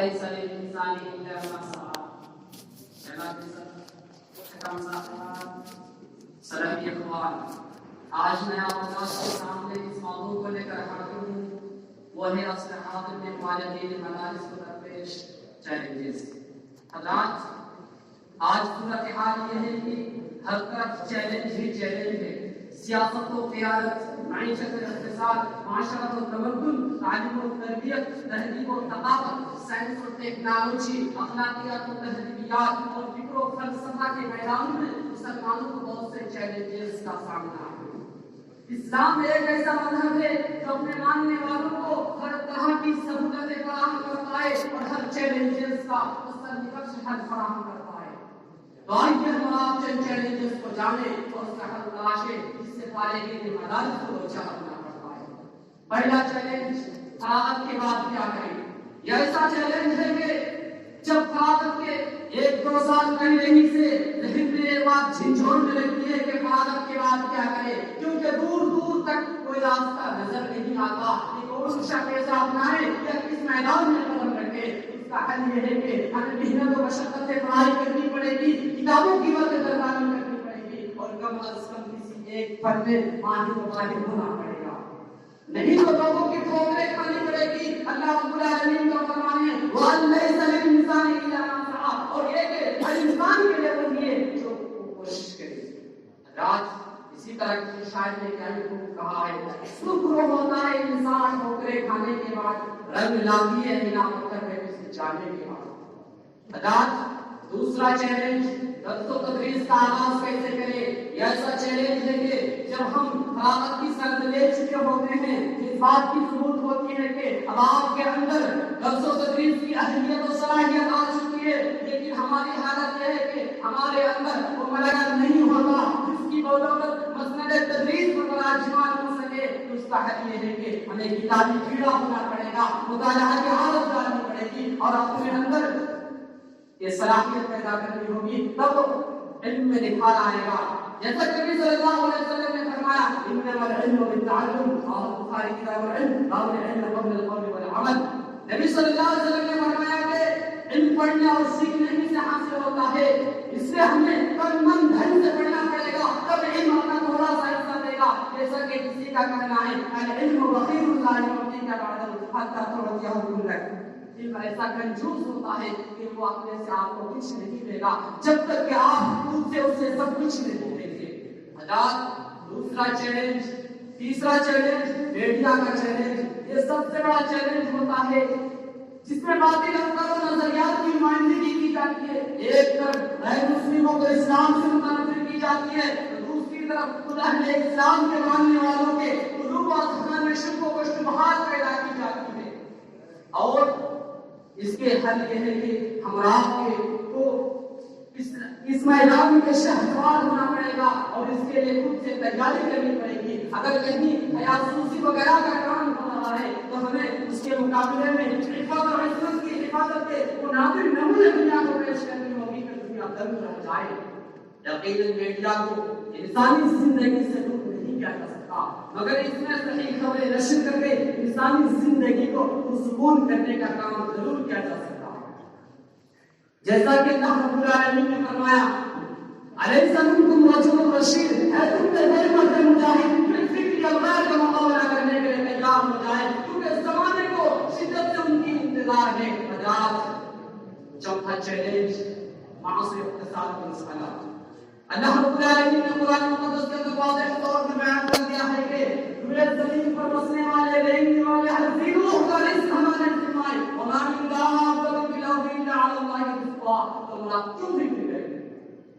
وَلَيْسَ لِلْإِنسَانِ إِلَّا مَا سَعَى. سلام اخوان، آج میں آپ کے سامنے اس موضوع کو لے کر حاضر ہوں، وہ ہے اصلاحات والدین مدارس کو درپیش چیلنجز. حضرات، آج صورتحال یہ ہے کہ ہر طرف چیلنج ہی چیلنج ہے. سیاست و قیادت، معیشت و اقتصاد، معاشرت و تمدن، تعلیم و تربیت، تہذیب و ثقافت، سائنس و ٹیکنالوجی، اخلاقیات و تہذیبیات اور فکر و فلسفہ کے میدان میں مسلمانوں کو بہت سے چیلنجز کا سامنا ہے. اسلام ایک ایسا مذہب ہے جو اپنے ماننے والوں کو ہر طرح کی سہولتیں فراہم کرتا ہے اور ہر چیلنجز کا مستقل حل فراہم کرتا ہے. تو آئیے ہم آپ چند چیلنجز کو جانیں اور اس کا حل تلاشیں جس سے فارغین کے مدارس کو دوچار ہونا پڑتا ہے. پہلا چیلنج، فراغت کے بعد کیا کریں. یہ ایسا چیلنج ہے کہ جب فراغت کے 1-2 سال پہلے ہی سے ذہن میں یہ بات جھنجھوڑنے لگتی ہے کہ فراغت کے بعد کیا کریں، کیونکہ دور دور تک کوئی راستہ نظر نہیں آتا کہ کون سا پیشہ اپنائے یا کس میدان میں قدم رکھے. اس کا حل یہ ہے کہ ہمیں محنت و مشقت سے پڑھائی کرنی پڑے گی، کتابوں کی وقت درباری کرنی پڑے گی اور کم از کم کسی ایک فن میں ماہر و ماہر ہونا پڑے گا. نہیں تو لوگوں کی ٹھوکریں کھانی پڑے گی. اللہ رب العالمین کا فرمان ہے وَلَيْسَ لِلْإِنسَانِ إِلَّا مَا سَعَى، اور یہ کہ ہر انسان کے لیے وہی ہے جو کوشش کرے. آج اسی طرح کی شاعر نے کیا کہا ہے، شکر ہوتا ہے انسان ٹھوکریں کھانے کے بعد، رنگ لاتی ہے ہنا پتھر میں اسے جانے کے بعد. آج دوسرا چیلنج، درس و تدریس کا آغاز کیسے کریں. یہ ایسا چیلنج ہے کہ جب ہم فراغت کی سند لے چکے ہوتے ہیں، اس بات کی ضرورت ہوتی ہے کہ اب آپ کے اندر درس و تدریس کی اہلیت و صلاحیت آ چکی ہے، لیکن ہماری حالت یہ ہے کہ ہمارے اندر وہ ملکہ نہیں ہوتا جس کی بدولت مسند تدریس پر تراجمان ہو سکے. اس کا حل یہ ہے کہ ہمیں کتابی کیڑا ہونا پڑے گا، مطالعہ کی عادت ڈالنی پڑے گی اور اپنے اندر یہ صلاحیت پیدا کرنی ہوگی، تب علم میں نکھار آئے گا. جیسا کہ نبی صلی اللہ علیہ وسلم نے فرمایا انما العلم بالتعلم، اور بخاری کتاب العلم باب العلم قبل القول والعمل. نبی صلی اللہ علیہ وسلم نے فرمایا کہ علم پڑھنے اور سیکھنے ہی سے حاصل ہوتا ہے، اس سے ہمیں تن من دھن سے پڑھنا پڑے گا، تب علم اپنا تھوڑا سا حصہ دے گا. جیسا کہ کسی کا کہنا ہے العلم بخیل لا يعطيك بعد حتى تعطيه كلك، علم ایسا کنجوس ہوتا ہے کہ وہ اپنے سے آپ کو کچھ نہیں دے گا جب تک کہ آپ خود سے اسے سب کچھ نہیں دیں گے. دوسرا چیلنج، تیسرا چیلنج میڈیا کا چیلنج. یہ سب سے بڑا چیلنج ہوتا ہے جس میں باطل افکار و نظریات کی نمائندگی کی جاتی ہے. ایک طرف غیر مسلموں کو اسلام سے متنفر کی جاتی ہے، دوسری طرف خود اہل اسلام کے ماننے والوں کے قلوب و اذہان میں شک و شبہات پیدا کی جاتی ہے. اور اس کے حل یہ ہے کہ ہم آپ کو اس میدان کے شہسوار ہونا پڑے گا اور اس کے لیے خود سے تیاری کرنی پڑے گی. اگر کہیں حیاتوسی وغیرہ کا کام ہو رہا ہے تو ہمیں اس کے مقابلے میں عفت اور عصمت کی حفاظت کے وہ نادر نمونے دنیا کو پیش کرنی ہوگی کہ دنیا دنگ رہ جائے. یقیناً میڈیا کو انسانی زندگی سے دور نہیں کیا جا سکتا، مگر اس میں صحیح خبریں نشر کر کے انسانی زندگی کو پرسکون کرنے کا کام ضرور کیا جا سکتا. جیسا کہ اللہ رب العالمین نے فرمایا الیس منکم رجل رشید، ہے تم میں کوئی مرد مجاہد جو فکر یا غیر کا مقابلہ کرنے کے لیے تیار ہو جائے، کیونکہ زمانے کو شدت سے ان کی انتظار ہے. چوتھا چیلنج، معاشی اقتصاد کا مسئلہ. اللہ رب العالمین نے قرآن مقدس کے اندر واضح طور پر بیان کر دیا ہے کہ روئے زمین پر بسنے والے، رہنے والے ہر زیروح کا رزق ہمارے ذمہ ہے. وما من دابۃ فی الارض الا علی اللہ رزقها. تو ہم آپ کیوں فکر کریں،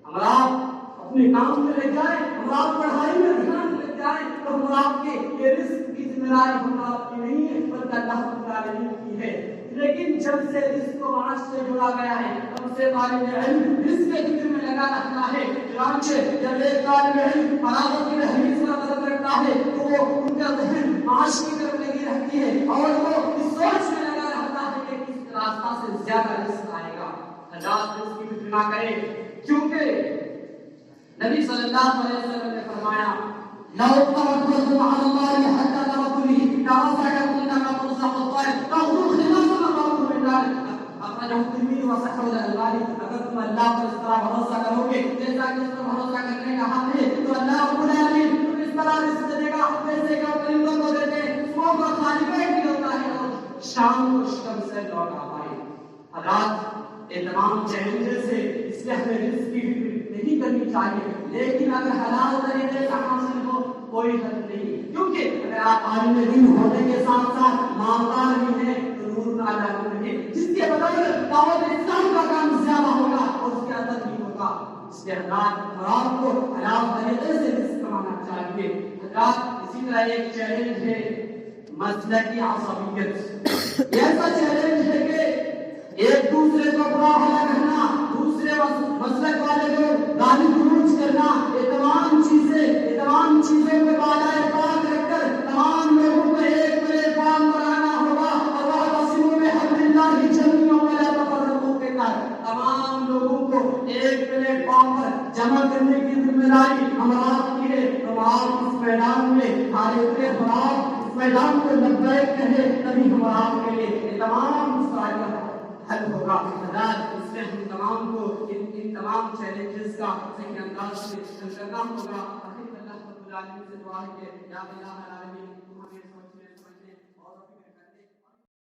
ہم آپ اپنے کام میں لگ جائیں، ہم آپ پڑھائی میں دھیان لگ جائیں، تو ہم آپ کے یہ رزق کی ذمہ داری ہم آپ کی نہیں ہے بلکہ اللہ رب العالمین کی ہے. لیکن جب سے رزق و معاش سے جڑا گیا ہے تب سے طالب علم رزق کے فکر میں لگا رہتا ہے. چنانچہ جب ایک طالب علم فراغت کی تحریز کا قدم رکھتا ہے تو وہ ان کا ذہن معاش کی طرف لگی رہتی ہے اور وہ اس سوچ میں لگا رہتا ہے کہ کس راستہ سے زیادہ رزق آئے گا. حضرات رزق کی فکر نہ کریں، کیونکہ نبی صلی اللہ علیہ وسلم نے فرمایا لو توکلتم علی اللہ حتی ترکوه لرزقکم كما ترزق الطير تغدو خماصا وتروح بطانا. اخرجہ ترمذی وصححہ الالبانی. اگر تم اللہ پر اس طرح بھروسہ کرو گے جیسا کہ اس پر بھروسہ کرنے کا حق ہے تو اللہ رب العالمین تم اس طرح رزق دے گا جیسے کہ پرندوں کو دیتے ہیں. صبح کو خالی پیٹ بھی ہوتا ہے اور شام کو شکم سے لوٹ آتا ہے. حضرات یہ تمام چیلنجز سے اس لیے ہمیں رزق کی فکر نہیں کرنی چاہیے, لیکن اگر حلال طریقے سے حاصل ہو کوئی حد نہیں. کیونکہ اگر آپ عالم دین ہونے کے ساتھ ساتھ مالدار بھی ہیں تو نور علی نور ہے, جس کے بدولت دعوت اسلام کا کام زیادہ ہوگا اور اس کے اندر بھی ہوگا. اس لیے حضرات کو حلال طریقے سے رزق کمانا چاہیے. حضرات اسی طرح ایک چیلنج ہے مسلکی عصبیت. یہ ایسا چیلنج ہے کہ ایک دوسرے کو برا بھلا کہنا, دوسرے مسلک والے کو گالی گلوچ کرنا, یہ تمام چیزوں پہ بالائے طاق رکھ کر تمام لوگوں کو ایک پلیٹفارم پر آنا ہوگا اور واعتصموا بحبل اللہ جميعا ولا تفرقوا کے کر تمام لوگوں کو ایک پلیٹفارم پر جمع کرنے کی ذمہ داری ہمارا کی ہے. تو آپ اس میدان میں ہمارے خلاف اس میدان کو لبیک کہے تبھی ہمارا کے لیے تمام مسائل حل ہوگا. اس سے ہم تمام کو ان تمام چیلنجز کا صحیح انداز سے حل کرنا ہوگا. اللہ رب العالمین سے دعا ہے کہ یا الہ العالمین